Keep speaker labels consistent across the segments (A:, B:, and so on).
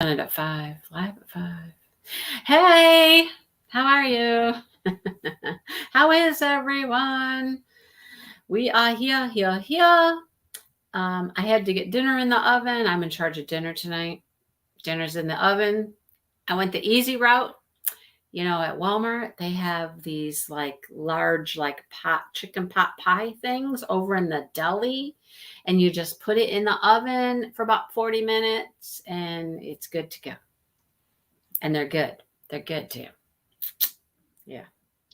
A: It at 5, live at 5. Hey, how are you? How is everyone? We are here. I had to get dinner in the oven. I'm in charge of dinner tonight. Dinner's in the oven. I went the easy route. At Walmart, they have these like large, like chicken pot pie things over in the deli. And you just put it in the oven for about 40 minutes and it's good to go. And they're good. They're good too. Yeah.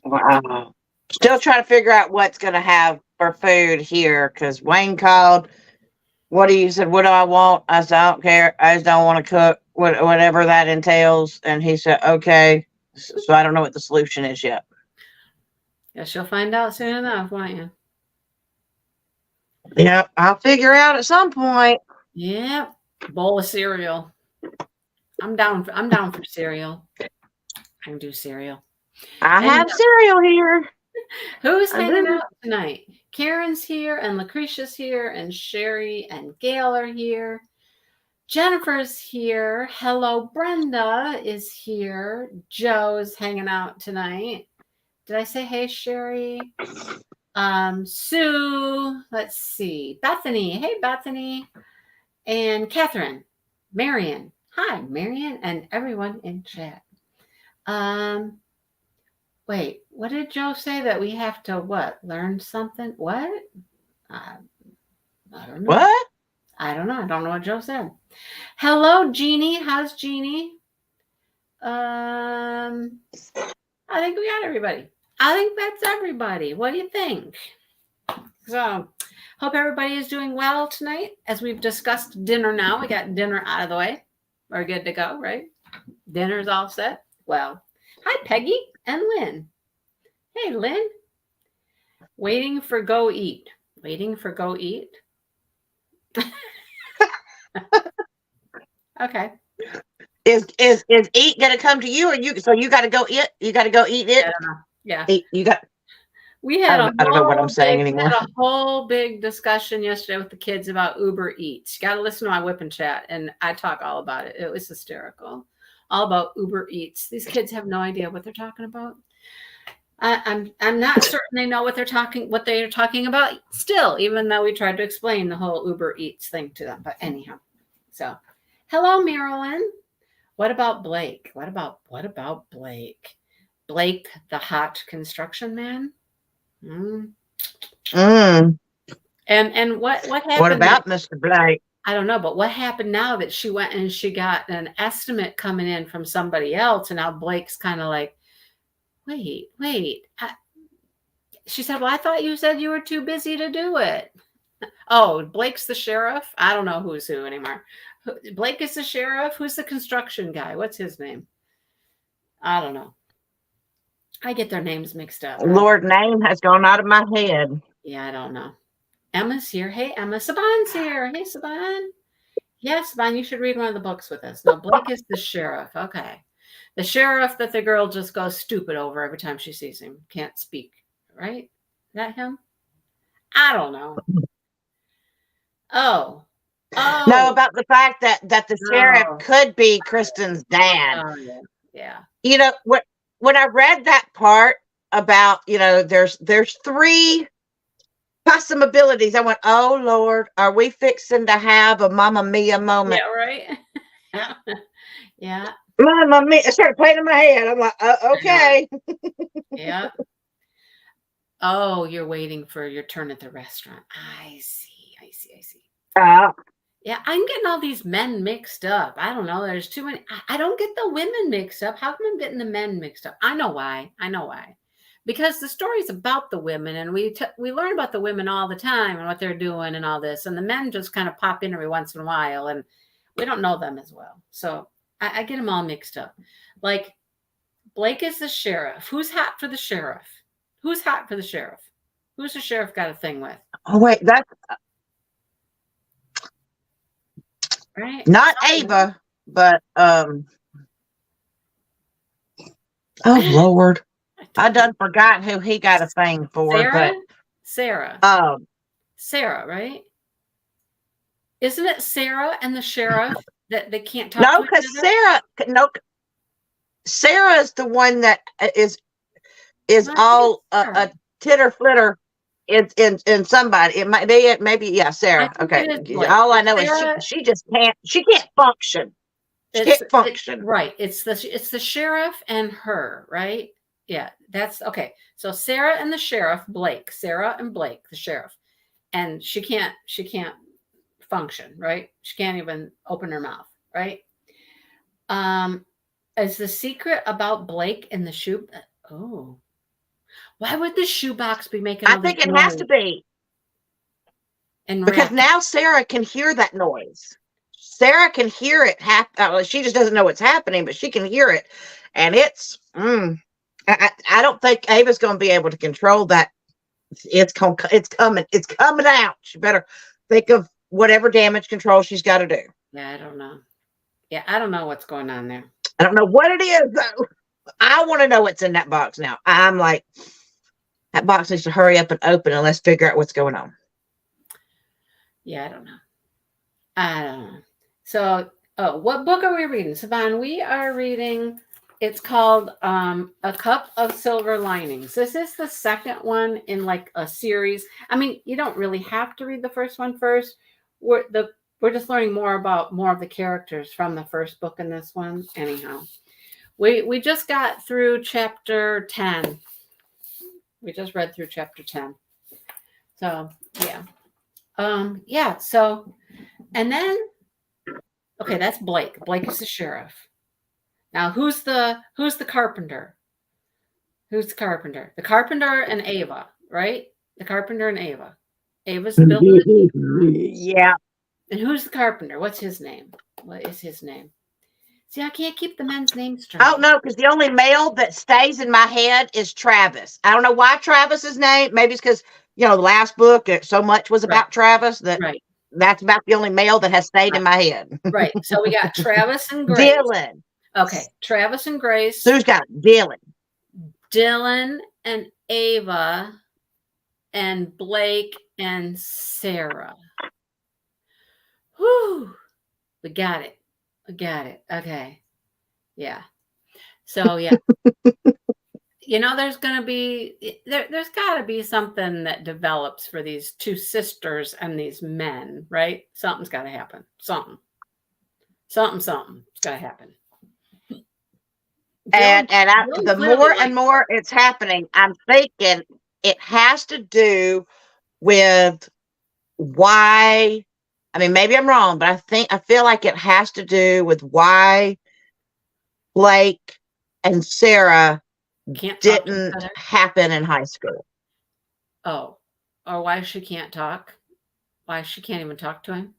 B: Wow. Still trying to figure out what's going to have for food here because Wayne called. What do you said? What do I want? I said, I don't care. I just don't want to cook, whatever that entails. And he said, okay. So I don't know what the solution is yet.
A: Guess you'll find out soon enough, won't you?
B: Yep. I'll figure out at some point.
A: Yep. Bowl of cereal. I'm down for cereal. I can do cereal.
B: I have cereal here.
A: Who's hanging out tonight? Karen's here and Lucretia's here and Sherry and Gail are here. Jennifer's here. Hello, Brenda is here. Joe's hanging out tonight. Did I say hey, Sherry? Sue, let's see. Bethany. Hey, Bethany. And Catherine. Marion. Hi, Marion and everyone in chat. Wait, what did Joe say that we have to what? Learn something? What? I don't know.
B: What?
A: I don't know. I don't know what Joe said. Hello, Jeannie. How's Jeannie? I think we got everybody. I think that's everybody. What do you think? So, hope everybody is doing well tonight. As we've discussed dinner now, we got dinner out of the way. We're good to go, right? Dinner's all set. Well, hi, Peggy and Lynn. Hey, Lynn. Waiting for go eat. Waiting for go eat. Okay.
B: Is eat gonna come to you or you? So you got to go eat. You got to go eat it.
A: I don't know. Yeah.
B: Eat, you got.
A: We had
B: I don't know what I'm saying anymore.
A: We had a whole big discussion yesterday with the kids about Uber Eats. You got to listen to my whip and chat, and I talk all about it. It was hysterical, all about Uber Eats. These kids have no idea what they're talking about. I'm not certain they know what they're talking about still, even though we tried to explain the whole Uber Eats thing to them. But anyhow, so hello, Marilyn. What about Blake? What about Blake? Blake, the hot construction man. And what happened?
B: What about Mr. Blake?
A: I don't know, but what happened now that she went and she got an estimate coming in from somebody else, and now Blake's kind of like, wait. She said, well, I thought you said you were too busy to do it. Oh, Blake's the sheriff? I don't know who's who anymore. Blake is the sheriff? Who's the construction guy? What's his name? I don't know. I get their names mixed up. Right?
B: Lord, name has gone out of my head.
A: Yeah, I don't know. Emma's here. Hey, Emma. Saban's here. Hey, Saban. Yeah, Saban, you should read one of the books with us. No, Blake is the sheriff. Okay. The sheriff that the girl just goes stupid over every time she sees him. Can't speak. Right? Is that him? I don't know. Oh.
B: No, about the fact that the sheriff could be Kristen's dad.
A: Oh, yeah.
B: You know, when I read that part about, there's 3 possibilities, I went, oh, Lord, are we fixing to have a Mamma Mia moment?
A: Yeah, right? Yeah.
B: Mamma Mia. I started playing in my head. I'm like, okay.
A: Yeah. Oh, you're waiting for your turn at the restaurant. I see. Yeah, I'm getting all these men mixed up. I don't know. There's too many. I don't get the women mixed up. How come I'm getting the men mixed up? I know why. Because the story's about the women, and we learn about the women all the time and what they're doing and all this, and the men just kind of pop in every once in a while, and we don't know them as well. So I get them all mixed up. Like, Blake is the sheriff. Who's hot for the sheriff? Who's the sheriff got a thing with?
B: Oh, wait, that's...
A: Right?
B: Not Ava, but oh Lord, I done forgot who he got a thing for.
A: Sarah.
B: Oh,
A: Sarah, right? Isn't it Sarah and the sheriff that they can't talk
B: No,
A: to each
B: because
A: other?
B: Sarah is the one that is
A: No, I think it's
B: all
A: Sarah.
B: a titter flitter in somebody. It might be maybe yeah,
A: I
B: Sarah.
A: think
B: Okay.
A: it is Blake.
B: All I
A: It's
B: know is
A: Sarah.
B: she just can't function. She can't function.
A: Right. It's the sheriff and her, right? Yeah, that's okay. So Sarah and the sheriff, Blake, Sarah and Blake, the sheriff, and she can't function, right? She can't even open her mouth, right? Um, is the secret about Blake and the shoe? Oh, why would the shoebox be making
B: I
A: all this
B: think it has to
A: noise
B: be
A: and
B: because
A: racket?
B: now Sarah can hear that noise. Sarah can hear it. She just doesn't know what's happening, but she can hear it, and it's. I don't think Ava's going to be able to control that. It's coming. It's coming out. She better think of whatever damage control she's got to do.
A: Yeah, I don't know. Yeah, I don't know what's going on there.
B: I don't know what it is though. I want to know what's in that box now. I'm like, that box needs to hurry up and open and let's figure out what's going on.
A: Yeah, I don't know. I don't know. So, what book are we reading, Savannah? We are reading. It's called A Cup of Silver Linings. This is the second one in like a series. I mean, you don't really have to read the first one first. We're just learning more about more of the characters from the first book in this one. Anyhow, we just got through chapter 10. We just read through chapter 10. So yeah. Yeah, so and then okay, that's Blake. Blake is the sheriff. Now who's the carpenter? Who's the carpenter? The carpenter and Ava, right? The carpenter and Ava. Ava's building the
B: Yeah.
A: and who's the carpenter? What's his name? What is his name? See, I can't keep the men's names straight.
B: I don't know, because the only male that stays in my head is Travis. I don't know why Travis's name. Maybe it's because, the last book, so much was about Travis that
A: Right.
B: that's about the only male that has stayed in my head.
A: Right. So we got Travis and Grace.
B: Dylan.
A: Okay. Travis and Grace.
B: Who's got Dylan?
A: Dylan and Ava and Blake and Sarah. Whew. We got it. Okay. Yeah. So yeah. There's gonna be there's gotta be something that develops for these two sisters and these men, right? Something's gotta happen. Something's gotta happen.
B: The more and more it's happening, I'm thinking it has to do with why. I mean, maybe I'm wrong, but I feel like it has to do with why Blake and Sarah didn't happen in high school.
A: Oh, or why she can't talk? Why she can't even talk to him?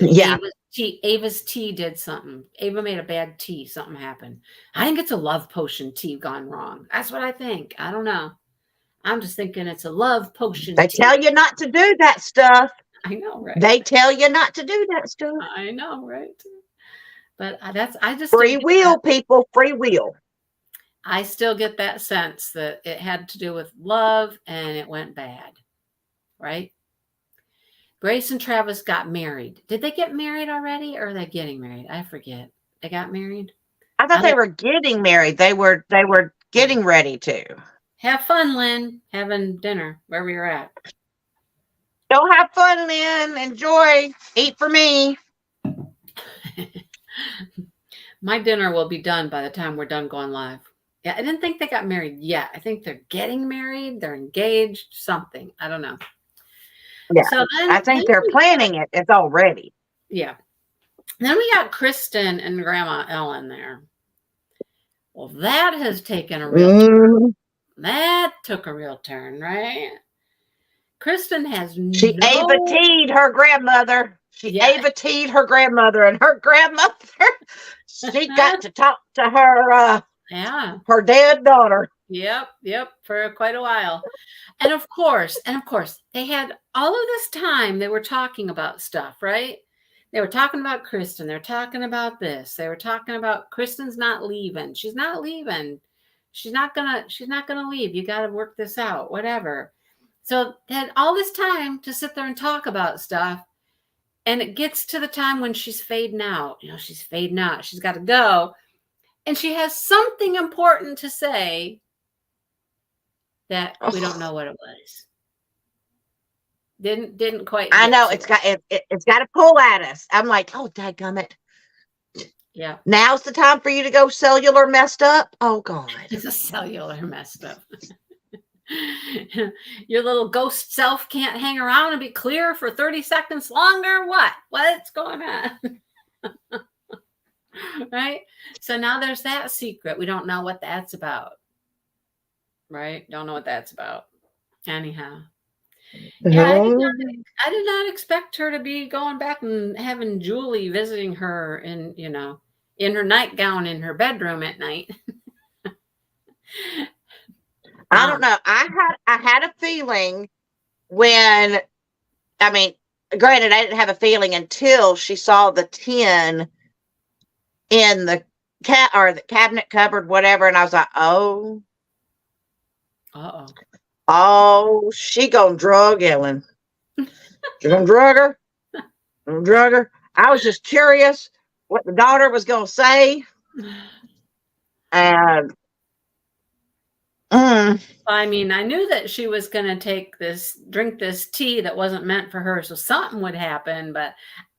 B: Yeah.
A: Ava's tea did something. Ava made a bad tea. Something happened. I think it's a love potion tea gone wrong. That's what I think. I don't know. I'm just thinking it's a love potion.
B: They tell you not to do that stuff.
A: I know, right?
B: They tell you not to do that stuff.
A: I know, right? But I just
B: free will, people, free will.
A: I still get that sense that it had to do with love and it went bad, right? Grace and Travis got married. Did they get married already or are they getting married? I forget. They got married?
B: I thought they were getting married. They were getting ready to.
A: Have fun, Lynn. Having dinner wherever you're at.
B: Go have fun, Lynn. Enjoy. Eat for me.
A: My dinner will be done by the time we're done going live. Yeah, I didn't think they got married yet. I think they're getting married. They're engaged. Something. I don't know.
B: Yeah, so I think they're planning it. It's already.
A: Yeah. Then we got Kristen and Grandma Ellen there. Well, that has taken a real turn. That took a real turn, right? Kristen has
B: She Ava T'd her grandmother. Ava T'd her grandmother, and her grandmother, she got to talk to her her dead daughter.
A: Yep, for quite a while. And of course, they had all of this time they were talking about stuff, right? They were talking about Kristen. They're talking about this. They were talking about Kristen's not leaving. She's not leaving. She's not gonna leave. You got to work this out, whatever. So they had all this time to sit there and talk about stuff. And it gets to the time when she's fading out. She's fading out. She's got to go. And she has something important to say that we don't know what it was. Didn't quite.
B: I know it's got to pull at us. I'm like, oh, dadgummit.
A: Yeah.
B: Now's the time for you to go cellular messed up. Oh God.
A: It's a cellular messed up. Your little ghost self can't hang around and be clear for 30 seconds longer. What's going on? Right? So now there's that secret. We don't know what that's about. Right? Don't know what that's about. Anyhow. Yeah, I did not expect her to be going back and having Julie visiting her in her nightgown in her bedroom at night.
B: I don't know. I had a feeling when, granted, I didn't have a feeling until she saw the 10 in the the cabinet cupboard, whatever, and I was like, oh.
A: Uh-oh.
B: Oh, she gonna drug Ellen. She gonna drug her? Drug her? I was just curious what the daughter was gonna say. And
A: I knew that she was gonna drink this tea that wasn't meant for her, so something would happen, but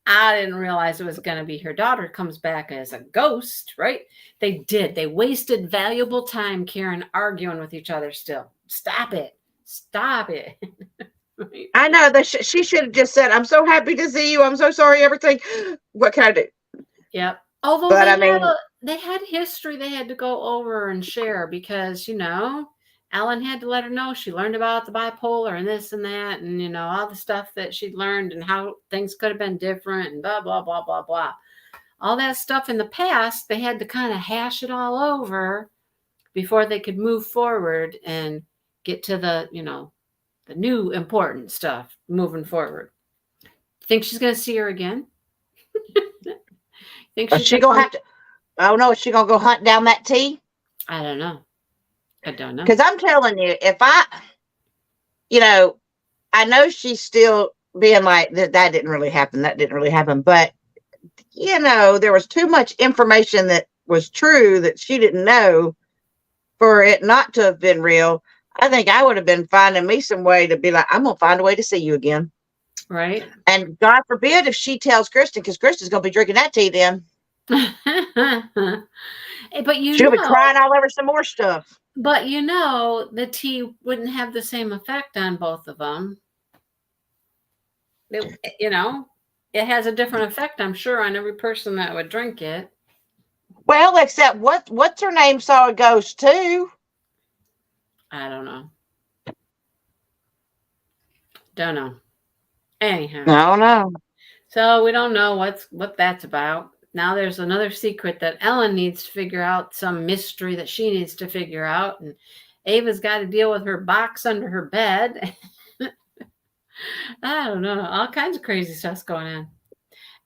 A: I didn't realize it was gonna be her daughter comes back as a ghost, right? They wasted valuable time, Karen, arguing with each other still. Stop it.
B: I know that she should have just said, I'm so happy to see you. I'm so sorry, everything. What can I do?
A: Yep. Although they had history they had to go over and share because, Ellen had to let her know she learned about the bipolar and this and that and, all the stuff that she'd learned and how things could have been different and blah, blah, blah, blah, blah. All that stuff in the past, they had to kind of hash it all over before they could move forward and get to the new important stuff moving forward. Think she's going to see her again? Think
B: she's going to have to? Oh no, is she going to go hunt down that tea?
A: I don't know.
B: Because I'm telling you, if I know she's still being like, that didn't really happen. That didn't really happen. But, there was too much information that was true that she didn't know for it not to have been real. I think I would have been finding me some way to be like, I'm going to find a way to see you again.
A: Right.
B: And God forbid if she tells Kristen, because Kristen's going to be drinking that tea then.
A: But
B: she'll be crying all over some more stuff.
A: But the tea wouldn't have the same effect on both of them. It has a different effect, I'm sure, on every person that would drink it.
B: Well, except what's her name saw a ghost too.
A: I don't know. Don't know. Anyhow.
B: I don't know.
A: So we don't know what that's about. Now there's another secret that Ellen needs to figure out, some mystery that she needs to figure out. And Ava's got to deal with her box under her bed. I don't know. All kinds of crazy stuff's going on.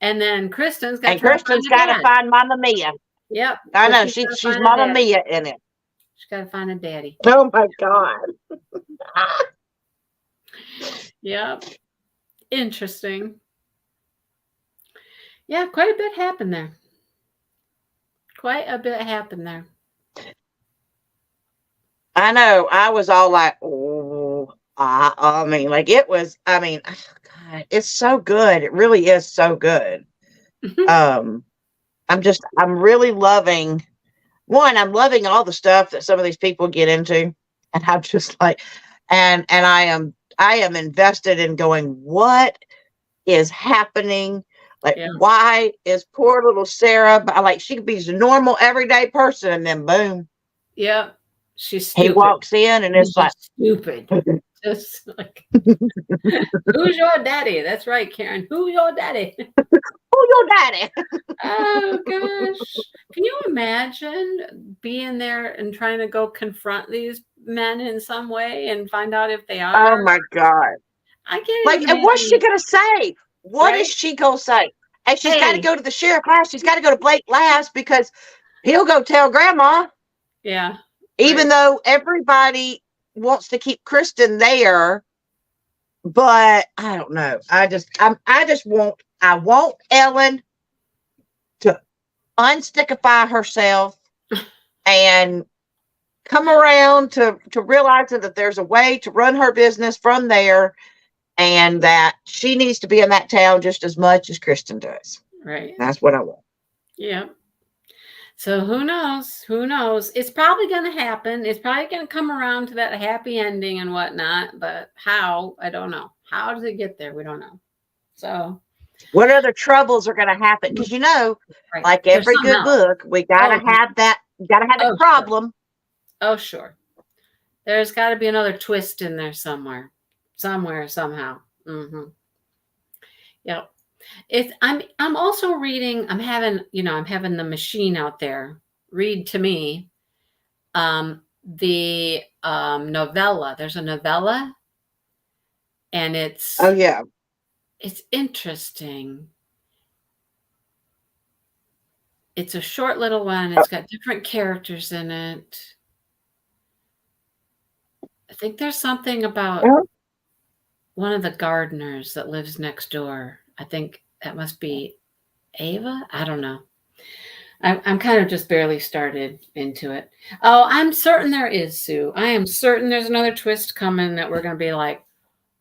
A: And then Kristen's got
B: to find Mama Mia.
A: Yep.
B: I know. She's Mama Mia in it.
A: She's got to find a daddy.
B: Oh my God.
A: Yep. Interesting. Yeah, quite a bit happened there.
B: I know. I was all like, oh, it was, God, it's so good. It really is so good. I'm really loving, I'm loving all the stuff that some of these people get into. And I'm just like, and I am invested in going, what is happening? Like, why is poor little Sarah, like, she could be a normal, everyday person, and then boom.
A: Yeah, she's stupid.
B: He walks in, and it's like
A: stupid. Just like, who's your daddy? That's right, Karen. Who's your daddy?
B: Who's your daddy?
A: Oh gosh, can you imagine being there and trying to go confront these men in some way and find out if they are?
B: Oh my God!
A: I can't.
B: Like, and what's she gonna say? What is she gonna say? And she's got to go to the sheriff last. She's got to go to Blake last because he'll go tell Grandma.
A: Yeah.
B: Even though everybody wants to keep Kristen there, but I don't know. I just want I want Ellen to unstickify herself and come around to realizing that there's a way to run her business from there, and that she needs to be in that town just as much as Kristen does.
A: Right.
B: That's what I want.
A: Yeah. So who knows? Who knows? It's probably going to happen. It's probably going to come around to that happy ending and whatnot. But how? I don't know. How does it get there? We don't know. So
B: what other troubles are going to happen? Because
A: right.
B: like every good book, we got to have that. Got to have a problem.
A: Sure. Oh, sure. There's got to be another twist in there somewhere, somehow. Mm-hmm. Yep. I'm also reading. I'm having the machine out there read to me. The novella. There's a novella, and it's it's interesting. It's a short little one. It's got different characters in it. I think there's something about one of the gardeners that lives next door. I think that must be Ava. I don't know. I'm kind of just barely started into it. Oh, I'm certain there is, Sue. I am certain there's another twist coming that we're going to be like,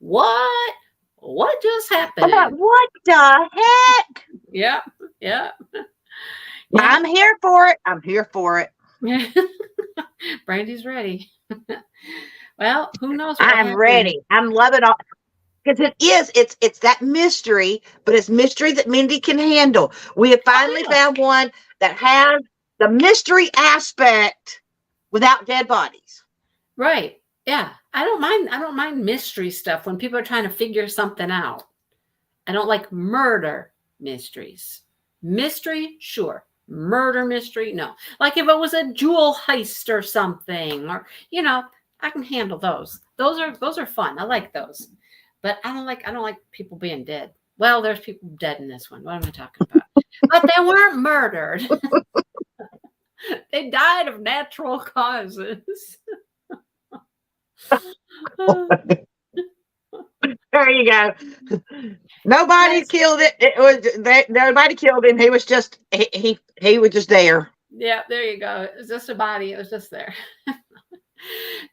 A: what? What just happened?
B: What the heck?
A: Yeah. Yeah.
B: I'm here for it. I'm here for it.
A: Brandy's ready. Well, who knows?
B: I'm ready. I'm loving all. Because it's that mystery, but it's mystery that Mindy can handle. We have finally found one that has the mystery aspect without dead bodies.
A: Right. Yeah. I don't mind mystery stuff when people are trying to figure something out. I don't like murder mysteries. Mystery, sure. Murder mystery, no. Like if it was a jewel heist or something, or I can handle those. Those are fun. I like those. But I don't like people being dead. Well, there's people dead in this one. What am I talking about? But they weren't murdered. They died of natural causes.
B: There you go. Nobody killed it. Nobody killed him. He was just he was just there.
A: Yeah, there you go. It was just a body. It was just there.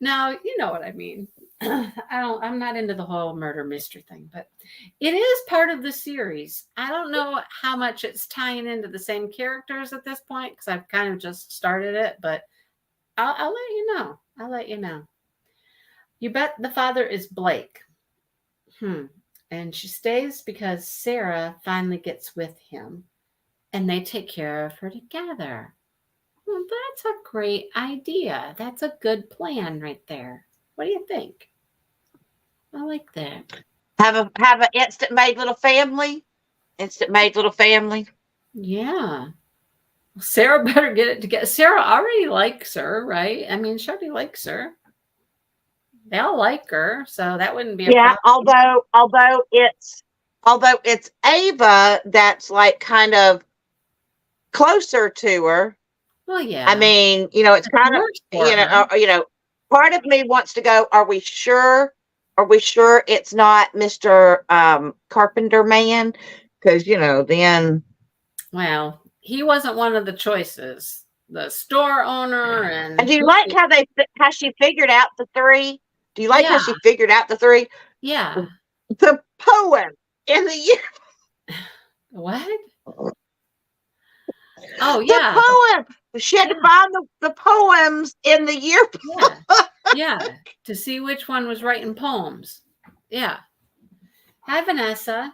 A: Now, you know what I mean. I'm not into the whole murder mystery thing, but it is part of the series. I don't know how much it's tying into the same characters at this point because I've kind of just started it, but I'll let you know. I'll let you know. You bet the father is Blake. And she stays because Sarah finally gets with him and they take care of her together. Well, that's a great idea. That's a good plan right there. What do you think? I like that.
B: Have an instant made little family.
A: Yeah. Sarah better get it together. Sarah already likes her, right? I mean, she already likes her. They all like her, so that wouldn't be a problem.
B: Although it's Ava that's like kind of closer to her.
A: Well, yeah.
B: I mean, it's kind of part of me wants to go, are we sure it's not Mr. Carpenter Man? Because then.
A: Well, he wasn't one of the choices. The store owner and
B: do you like how she figured out the three? Do you like how she figured out the three?
A: Yeah.
B: The poem in the year.
A: What? Oh, yeah.
B: The poem. She had to find the poems in the yearbook.
A: Yeah. To see which one was writing poems. Yeah. Hi, Vanessa.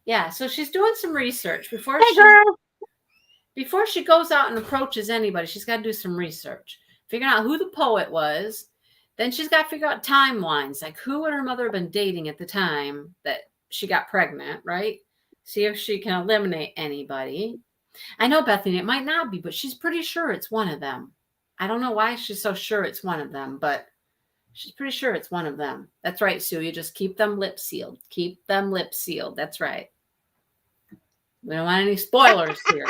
A: Yeah. So she's doing some research before she goes out and approaches anybody. She's got to do some research, figuring out who the poet was. Then she's got to figure out timelines, like who would her mother have been dating at the time that she got pregnant, right? See if she can eliminate anybody. I know, Bethany, it might not be, but she's pretty sure it's one of them. I don't know why she's so sure it's one of them, but she's pretty sure it's one of them. That's right, Sue. You just keep them lips sealed. Keep them lips sealed. That's right. We don't want any spoilers here.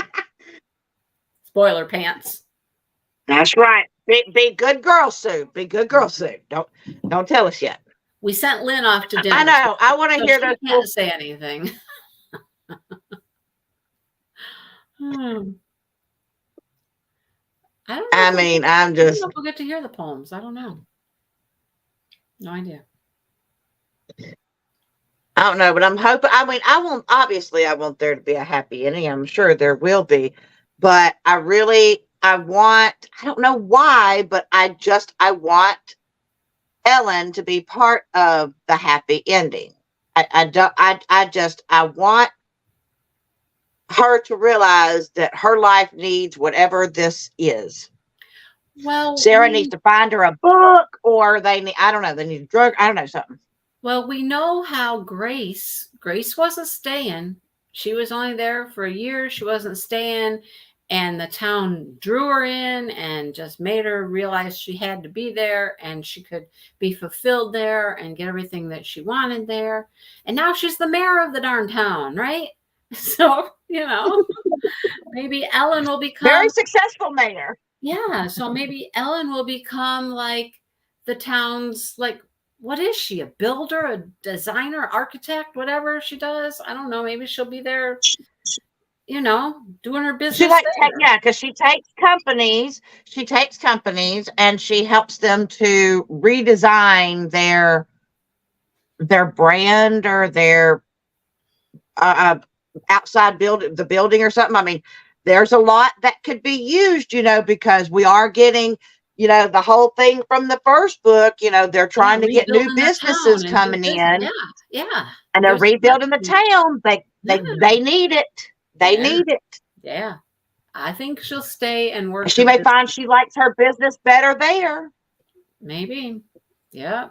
A: Spoiler pants.
B: That's right. Be good girl, Sue. Be good girl, Sue. Don't tell us yet.
A: We sent Lynn off to dinner.
B: I know. I want to hear those.
A: She can't say anything. Hmm. I don't know.
B: I
A: If
B: mean,
A: we'll,
B: I'm
A: I don't
B: just,
A: know if we'll get to hear the poems. I don't know. No idea.
B: I don't know, but I'm hoping, I mean, obviously, I want there to be a happy ending. I'm sure there will be, but I don't know why, but I want Ellen to be part of the happy ending. I don't, I want her to realize that her life needs whatever this is.
A: Well,
B: Sarah needs to find her a book, or I don't know, they need a drug, I don't know, something.
A: well, we know how Grace wasn't staying. She was only there for a year. She wasn't staying. And the town drew her in and just made her realize she had to be there and she could be fulfilled there and get everything that she wanted there. And now she's the mayor of the darn town, right? So, maybe Ellen will become
B: Very successful mayor.
A: Yeah, so maybe Ellen will become like the town's like what is she? A builder, a designer, architect, whatever she does? I don't know. Maybe she'll be there, doing her business there.
B: Because she takes companies and she helps them to redesign their brand or their outside the building or something. I mean, there's a lot that could be used, because we are getting, the whole thing from the first book, they're trying to get new
A: Rebuilding their
B: businesses
A: town and do
B: coming
A: business.
B: in,
A: Yeah.
B: and they're
A: There's so
B: rebuilding the
A: much.
B: town.
A: Yeah.
B: They need it. They
A: Yeah.
B: need it.
A: Yeah. I think she'll stay and work.
B: She may find she likes her business better there.
A: Maybe. Yeah.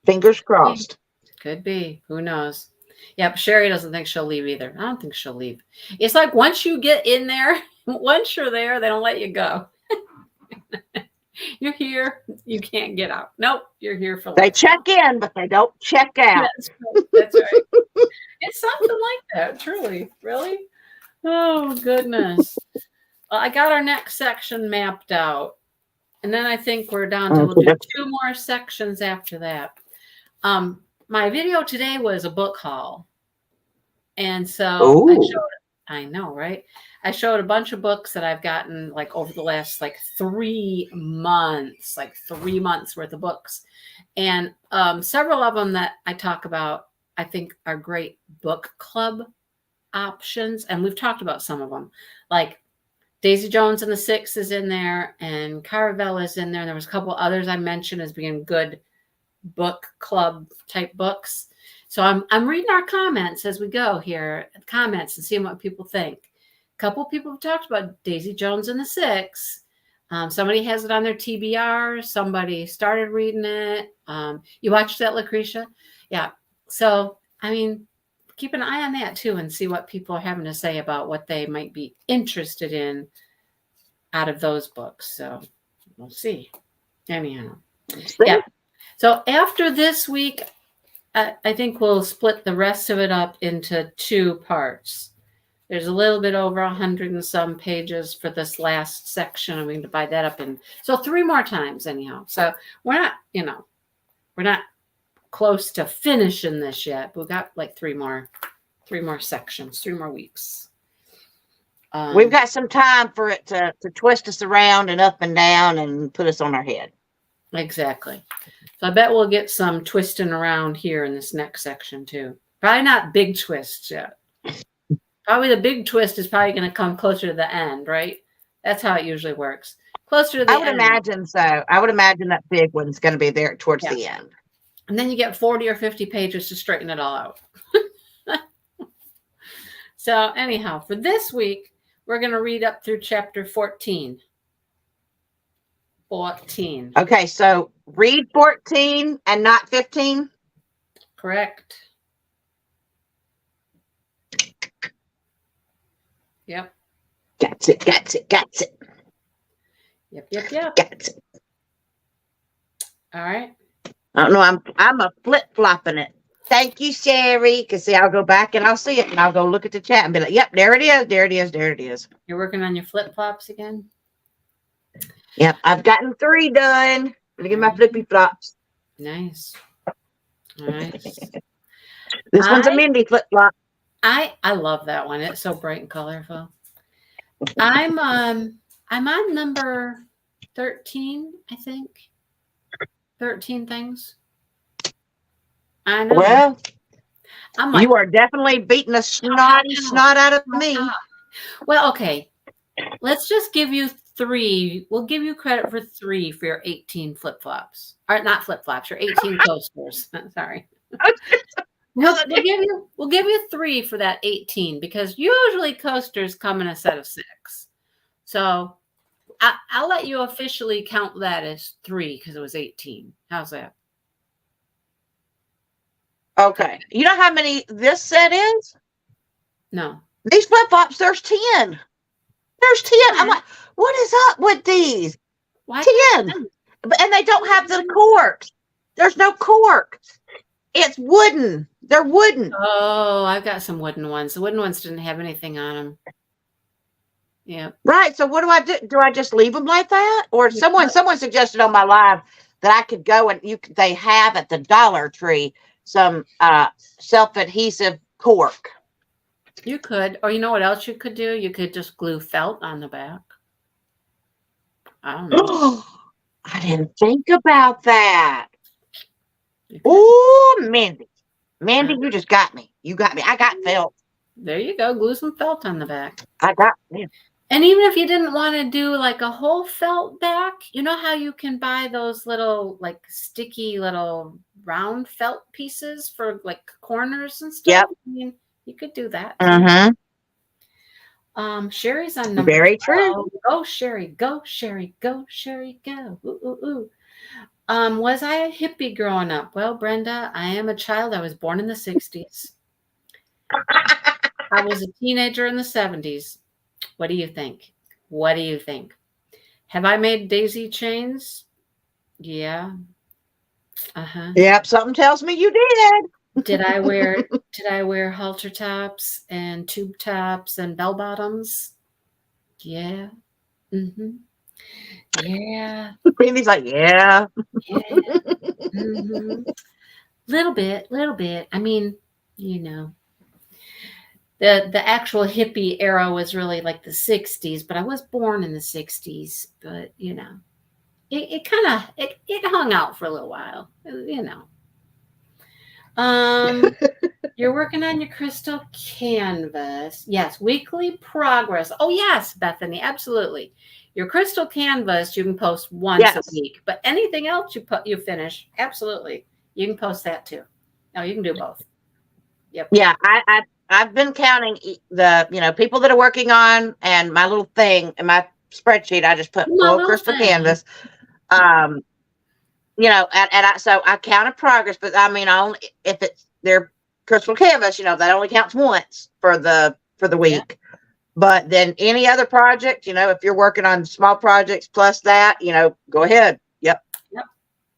B: Fingers crossed.
A: Could be. Who knows? Yeah, but Sherry doesn't think she'll leave either. I don't think she'll leave. It's like once you get in there, once you're there, they don't let you go. You're here, you can't get out. Nope, you're here for life.
B: They check in, but they don't check out.
A: That's right. It's something like that, truly. Really? Oh, goodness. Well, I got our next section mapped out. And then I think we're down to, we'll do 2 more sections after that. My video today was a book haul. And so I know, right? I showed a bunch of books that I've gotten like over the last 3 months, 3 months worth of books. And several of them that I talk about, I think are great book club options. And we've talked about some of them, like Daisy Jones and the Six is in there, and Caravelle is in there. And there was a couple others I mentioned as being good book club type books. So I'm reading our comments as we go here, comments, and seeing what people think. A couple of people have talked about Daisy Jones and the Six. Somebody has it on their TBR. Somebody started reading it. You watched that, Lucretia? Yeah. So, I mean, keep an eye on that too and see what people are having to say about what they might be interested in out of those books. So we'll see. Anyhow. Yeah. So after this week, I think we'll split the rest of it up into 2 parts. There's a little bit over 100 and some pages for this last section, and we can divide that up in 3 more times anyhow. So we're not close to finishing this yet. We've got 3 more sections, 3 more weeks.
B: We've got some time for it to twist us around and up and down and put us on our head.
A: Exactly. So I bet we'll get some twisting around here in this next section too. Probably not big twists yet. Probably the big twist is probably going to come closer to the end, right? That's how it usually works. Closer to the end.
B: I would imagine so. I would imagine that big one's going to be there towards the end.
A: And then you get 40 or 50 pages to straighten it all out. So anyhow, for this week, we're going to read up through chapter 14. 14.
B: Okay, so read 14 and not 15?
A: Correct. Yep.
B: Got it.
A: Yep.
B: Got it.
A: All right.
B: I don't know. I'm a flip-flopping it. Thank you, Sherry. Because see, I'll go back and I'll see it and I'll go look at the chat and be like, yep, there it is.
A: You're working on your flip-flops again?
B: Yep, I've gotten 3 done. Look at my flippy flops.
A: Nice. All right.
B: This one's a Mindy flip flop.
A: I love that one. It's so bright and colorful. I'm on number 13, I think. 13 things. I know.
B: Well,
A: I'm like,
B: you are definitely beating the snotty snot out of me.
A: well, okay. Let's just give you 3. We'll give you credit for 3 for your 18 flip-flops. Or not flip-flops, your 18 coasters. Sorry. We'll give you 3 for that 18 because usually coasters come in a set of 6. So I'll let you officially count that as 3 because it was 18. How's that?
B: Okay. You know how many this set is?
A: No.
B: These flip-flops, there's 10. There's 10. I'm like, what is up with these?
A: Why
B: 10. And they don't have the corks. There's no cork. It's wooden. They're wooden.
A: Oh, I've got some wooden ones. The wooden ones didn't have anything on them. Yeah.
B: Right. So what do I do? Do I just leave them like that? Or someone suggested on my live that I could go and they have at the Dollar Tree some self-adhesive cork.
A: You could, or you know what else you could do? You could just glue felt on the back. I don't know.
B: I didn't think about that. Oh, Mandy. Mandy, you just got me. You got me. I got felt.
A: There you go. Glue some felt on the back.
B: I got it.
A: And even if you didn't want to do like a whole felt back, you know how you can buy those little like sticky little round felt pieces for like corners and stuff?
B: Yep.
A: I mean, you could do that.
B: Mm-hmm.
A: Sherry's on number
B: Very
A: 12.
B: true.
A: Go, Sherry. Go, Sherry. Go, Sherry. Go. Ooh, ooh, ooh. Was I a hippie growing up? Well, Brenda, I am a child. I was born in the 60s. I was a teenager in the 70s. What do you think? What do you think? Have I made daisy chains? Yeah. Uh-huh.
B: Yep, something tells me you did.
A: Did I wear halter tops and tube tops and bell bottoms? Yeah. Mm-hmm. Yeah.
B: Brandy's like, yeah.
A: Yeah. Mm-hmm. Little bit. I mean, you know. The actual hippie era was really like the 60s, but I was born in the 60s, but you know. It kind of it hung out for a little while, you know. You're working on your crystal canvas. Yes, weekly progress. Oh yes, Bethany, absolutely. Your crystal canvas you can post once a week, but anything else you finish, absolutely, you can post that too. No, you can do both. Yep.
B: Yeah, I've been counting the people that are working on, and my little thing in my spreadsheet. I just put full crystal canvas. And so I counted progress, but I mean, only if it's their crystal canvas, that only counts once for the week. Yeah. But then any other project, if you're working on small projects plus that, go ahead. Yep.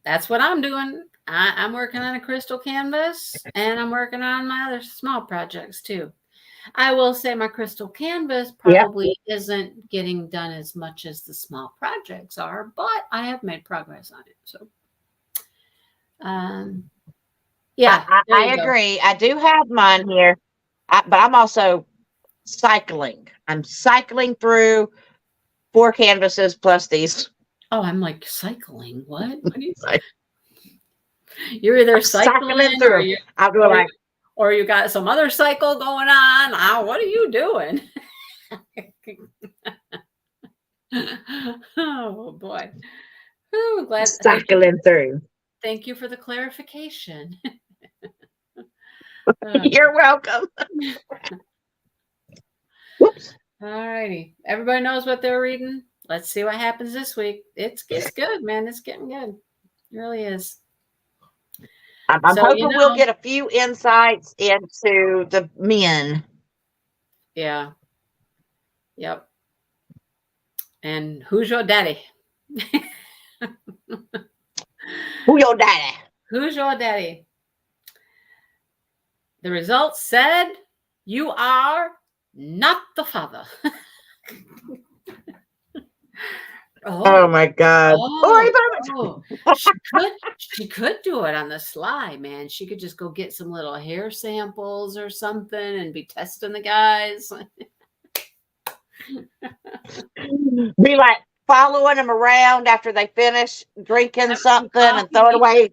A: That's what I'm doing. I'm working on a crystal canvas, and I'm working on my other small projects too. I will say my crystal canvas probably isn't getting done as much as the small projects are, but I have made progress on it. So, yeah,
B: I agree. I do have mine here, but I'm also cycling. I'm cycling through 4 canvases plus these.
A: Oh, I'm like cycling. What do you say? You're either cycling through.
B: I'll go like,
A: or you got some other cycle going on. What are you doing? Oh boy. Oh, glad
B: cycling through.
A: Thank you for the clarification.
B: You're welcome.
A: Whoops. All righty. Everybody knows what they're reading. Let's see what happens this week. It's good, man. It's getting good. It really is.
B: I'm hoping we'll get a few insights into the men.
A: Yeah. Yep. And who's your daddy?
B: Who your daddy?
A: Who's your daddy? The results said you are not the father.
B: Oh my God.
A: She could do it on the sly, man. She could just go get some little hair samples or something and be testing the guys.
B: Be like following them around after they finish drinking
A: Have some
B: something and throw it
A: coffee.
B: away.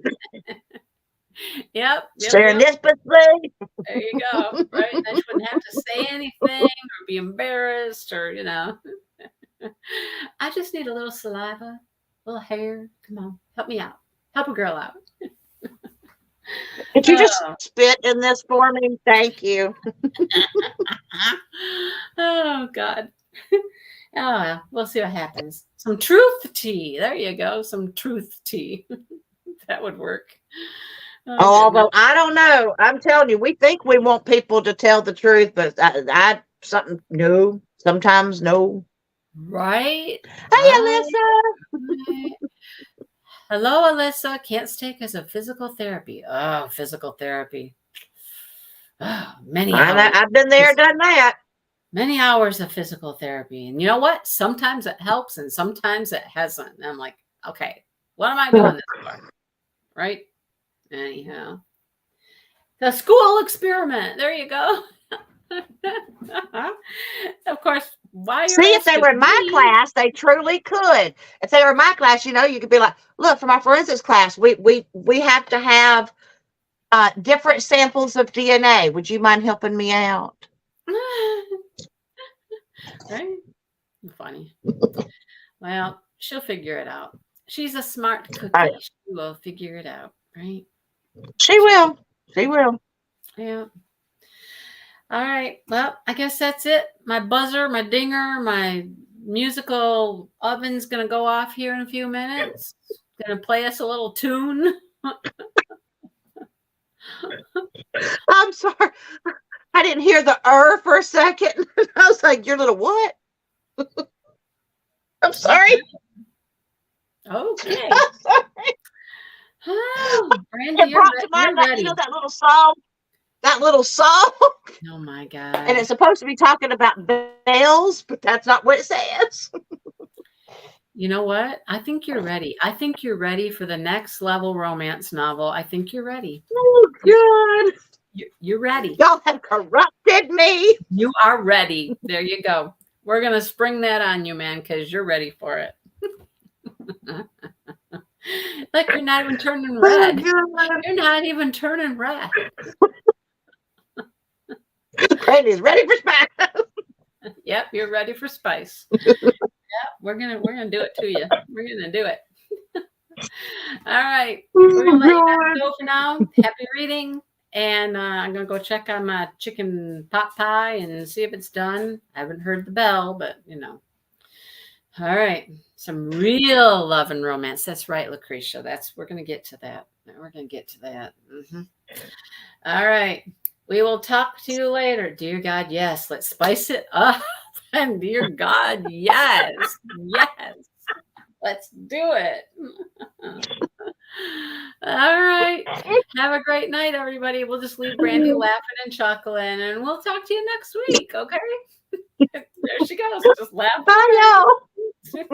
A: Yep.
B: Sharing this thing.
A: There you go. Right. I shouldn't have to say anything or be embarrassed or, I just need a little saliva, a little hair. Come on. Help me out. Help a girl out.
B: Could you just
A: Oh.
B: spit in this for me? Thank you.
A: Oh, God. Oh, we'll see what happens. Some truth tea. There you go. Some truth tea. That would work.
B: Although I don't know, I'm telling you, we think we want people to tell the truth, but no. Sometimes no.
A: Right.
B: Hey, Alyssa.
A: Right. Hello, Alyssa. Can't stay because of physical therapy. Oh, physical therapy. Oh, many hours.
B: I've been there, done that.
A: Many hours of physical therapy. And you know what? Sometimes it helps and sometimes it hasn't. And I'm like, okay, what am I doing this for? Right? Anyhow. The school experiment. There you go. Of course, why
B: See, if they were in my class, they truly could. If they were in my class, you could be like, look, for my forensics class, we have to have different samples of DNA. Would you mind helping me out?
A: Right? Funny. Well, she'll figure it out. She's a smart cookie. She will figure it out, right?
B: She will. She will.
A: Yeah. All right. Well, I guess that's it. My buzzer, my dinger, my musical oven's going to go off here in a few minutes. Going to play us a little tune.
B: I'm sorry. I didn't hear the for a second. I was like, your little what? I'm sorry.
A: Okay.
B: I'm sorry.
A: Oh, Brandy,
B: It brought to mind
A: ready.
B: that little song. That little song.
A: Oh my God.
B: And it's supposed to be talking about bells, but that's not what it says.
A: You know what? I think you're ready. I think you're ready for the next level romance novel. I think you're ready.
B: Oh, God.
A: You're ready.
B: Y'all have corrupted me.
A: You are ready. There you go. We're going to spring that on you, man, because you're ready for it. Look, you're not even turning red.
B: Oh,
A: you're not even turning red.
B: Brandy's ready for spice.
A: Yep, you're ready for spice. Yep, we're gonna do it to you. We're gonna do it. All right, we're gonna let you guys go for now. Happy reading, and I'm gonna go check on my chicken pot pie and see if it's done. I haven't heard the bell, but All right, some real love and romance. That's right, Lucretia. We're gonna get to that. We're gonna get to that. All right. We will talk to you later. Dear God, yes. Let's spice it up. And dear God, yes. Yes. Let's do it. All right. Have a great night, everybody. We'll just leave Brandy laughing and chuckling, and we'll talk to you next week, okay? There she goes. Just laugh.
B: Bye, y'all.